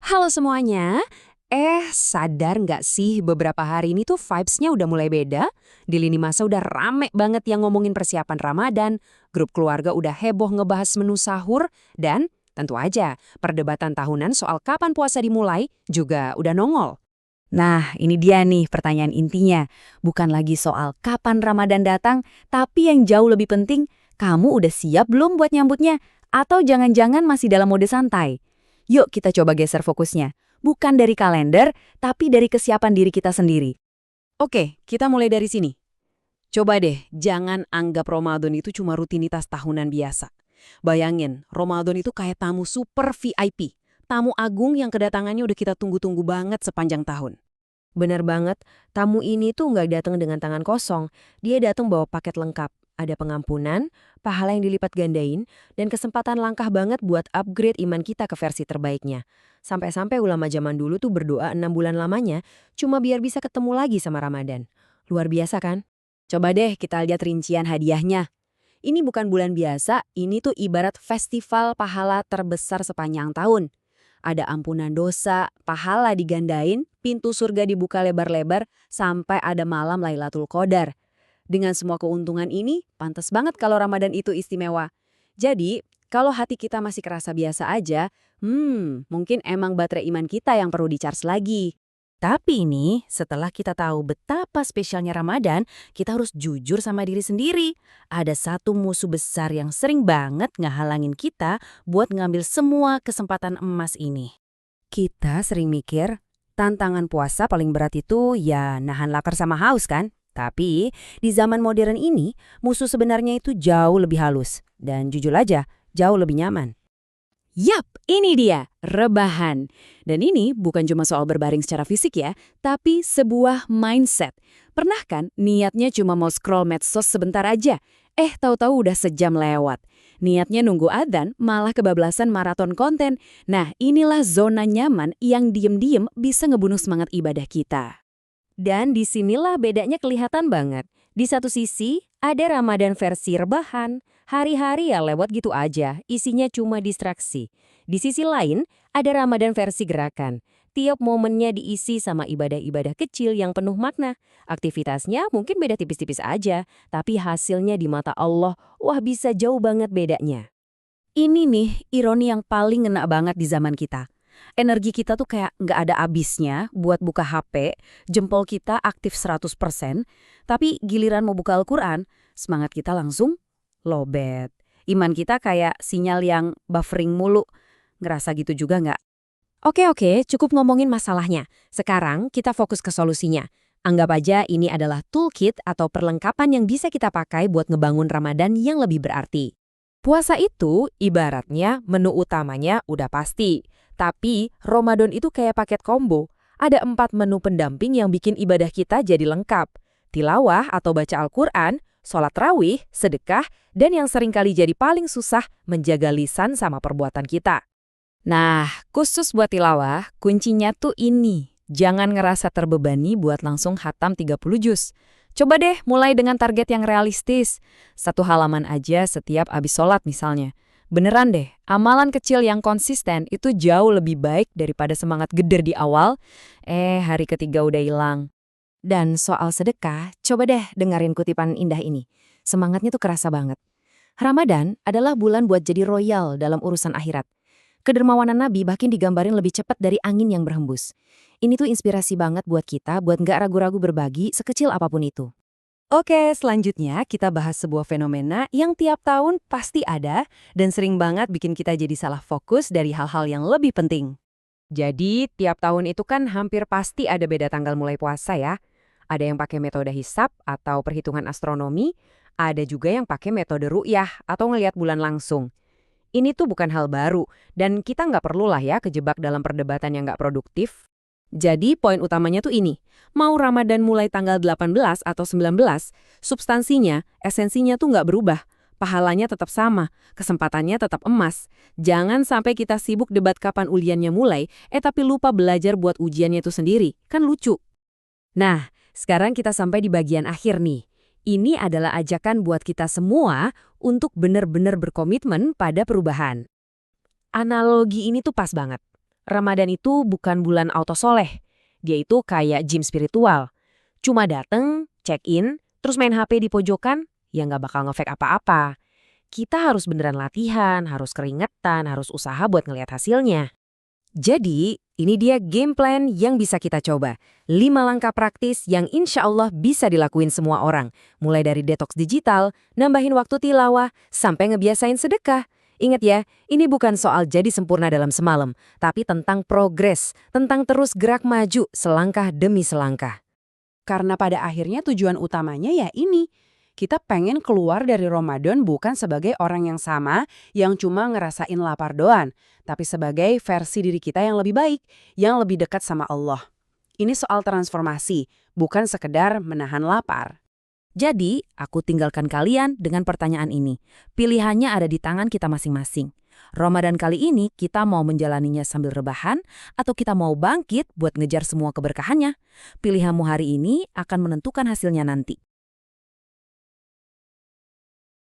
Halo semuanya. Sadar nggak sih beberapa hari ini tuh vibes-nya udah mulai beda? Di lini masa udah rame banget yang ngomongin persiapan Ramadan, grup keluarga udah heboh ngebahas menu sahur, dan tentu aja perdebatan tahunan soal kapan puasa dimulai juga udah nongol. Nah, ini dia nih pertanyaan intinya. Bukan lagi soal kapan Ramadan datang, tapi yang jauh lebih penting, kamu udah siap belum buat nyambutnya? Atau jangan-jangan masih dalam mode santai? Yuk kita coba geser fokusnya. Bukan dari kalender, tapi dari kesiapan diri kita sendiri. Oke, kita mulai dari sini. Coba deh, jangan anggap Ramadan itu cuma rutinitas tahunan biasa. Bayangin, Ramadan itu kayak tamu super VIP. Tamu agung yang kedatangannya udah kita tunggu-tunggu banget sepanjang tahun. Bener banget, tamu ini tuh nggak datang dengan tangan kosong. Dia datang bawa paket lengkap. Ada pengampunan, pahala yang dilipat gandain, dan kesempatan langkah banget buat upgrade iman kita ke versi terbaiknya. Sampai-sampai ulama zaman dulu tuh berdoa 6 bulan lamanya, cuma biar bisa ketemu lagi sama Ramadan. Luar biasa kan? Coba deh kita lihat rincian hadiahnya. Ini bukan bulan biasa, ini tuh ibarat festival pahala terbesar sepanjang tahun. Ada ampunan dosa, pahala digandain, pintu surga dibuka lebar-lebar, sampai ada malam Lailatul Qadar. Dengan semua keuntungan ini, pantas banget kalau Ramadan itu istimewa. Jadi, kalau hati kita masih kerasa biasa aja, mungkin emang baterai iman kita yang perlu di-charge lagi. Tapi ini, setelah kita tahu betapa spesialnya Ramadan, kita harus jujur sama diri sendiri. Ada satu musuh besar yang sering banget ngehalangin kita buat ngambil semua kesempatan emas ini. Kita sering mikir, tantangan puasa paling berat itu ya nahan lapar sama haus kan? Tapi di zaman modern ini, musuh sebenarnya itu jauh lebih halus. Dan jujur aja, jauh lebih nyaman. Yap, ini dia, rebahan. Dan ini bukan cuma soal berbaring secara fisik ya, tapi sebuah mindset. Pernah kan niatnya cuma mau scroll medsos sebentar aja? Tahu-tahu udah sejam lewat. Niatnya nunggu adzan, malah kebablasan maraton konten. Nah, inilah zona nyaman yang diem-diem bisa ngebunuh semangat ibadah kita. Dan disinilah bedanya kelihatan banget. Di satu sisi, ada Ramadan versi rebahan. Hari-hari ya lewat gitu aja, isinya cuma distraksi. Di sisi lain, ada Ramadan versi gerakan. Tiap momennya diisi sama ibadah-ibadah kecil yang penuh makna. Aktivitasnya mungkin beda tipis-tipis aja, tapi hasilnya di mata Allah, wah bisa jauh banget bedanya. Ini nih ironi yang paling ngena banget di zaman kita. Energi kita tuh kayak nggak ada habisnya buat buka HP, jempol kita aktif 100%, tapi giliran mau buka Al-Quran, semangat kita langsung lowbat. Iman kita kayak sinyal yang buffering mulu. Ngerasa gitu juga nggak? Oke, cukup ngomongin masalahnya. Sekarang kita fokus ke solusinya. Anggap aja ini adalah toolkit atau perlengkapan yang bisa kita pakai buat ngebangun Ramadan yang lebih berarti. Puasa itu ibaratnya menu utamanya udah pasti. Tapi Ramadan itu kayak paket combo. Ada 4 menu pendamping yang bikin ibadah kita jadi lengkap. Tilawah atau baca Al-Quran, sholat rawih, sedekah, dan yang seringkali jadi paling susah menjaga lisan sama perbuatan kita. Nah, khusus buat tilawah, kuncinya tuh ini. Jangan ngerasa terbebani buat langsung khatam 30 juz. Coba deh mulai dengan target yang realistis. 1 halaman aja setiap abis sholat misalnya. Beneran deh, amalan kecil yang konsisten itu jauh lebih baik daripada semangat geder di awal, hari ketiga udah hilang. Dan soal sedekah, coba deh dengerin kutipan indah ini. Semangatnya tuh kerasa banget. Ramadan adalah bulan buat jadi royal dalam urusan akhirat. Kedermawanan Nabi bahkan digambarin lebih cepat dari angin yang berhembus. Ini tuh inspirasi banget buat kita buat nggak ragu-ragu berbagi sekecil apapun itu. Oke, selanjutnya kita bahas sebuah fenomena yang tiap tahun pasti ada dan sering banget bikin kita jadi salah fokus dari hal-hal yang lebih penting. Jadi, tiap tahun itu kan hampir pasti ada beda tanggal mulai puasa ya. Ada yang pakai metode hisab atau perhitungan astronomi, ada juga yang pakai metode ru'yah atau ngelihat bulan langsung. Ini tuh bukan hal baru, dan kita nggak perlulah ya kejebak dalam perdebatan yang nggak produktif. Jadi poin utamanya tuh ini, mau Ramadan mulai tanggal 18 atau 19, substansinya, esensinya tuh nggak berubah. Pahalanya tetap sama, kesempatannya tetap emas. Jangan sampai kita sibuk debat kapan ujiannya mulai, tapi lupa belajar buat ujiannya itu sendiri. Kan lucu. Nah, sekarang kita sampai di bagian akhir nih. Ini adalah ajakan buat kita semua untuk benar-benar berkomitmen pada perubahan. Analogi ini tuh pas banget. Ramadan itu bukan bulan autosoleh. Dia itu kayak gym spiritual. Cuma dateng, check-in, terus main HP di pojokan, ya nggak bakal ngefek apa-apa. Kita harus beneran latihan, harus keringetan, harus usaha buat ngelihat hasilnya. Jadi, ini dia game plan yang bisa kita coba. 5 langkah praktis yang insya Allah bisa dilakuin semua orang. Mulai dari detox digital, nambahin waktu tilawah, sampai ngebiasain sedekah. Ingat ya, ini bukan soal jadi sempurna dalam semalam, tapi tentang progres, tentang terus gerak maju selangkah demi selangkah. Karena pada akhirnya tujuan utamanya ya ini. Kita pengen keluar dari Ramadan bukan sebagai orang yang sama, yang cuma ngerasain lapar doang, tapi sebagai versi diri kita yang lebih baik, yang lebih dekat sama Allah. Ini soal transformasi, bukan sekedar menahan lapar. Jadi, aku tinggalkan kalian dengan pertanyaan ini. Pilihannya ada di tangan kita masing-masing. Ramadan kali ini kita mau menjalaninya sambil rebahan atau kita mau bangkit buat ngejar semua keberkahannya. Pilihanmu hari ini akan menentukan hasilnya nanti.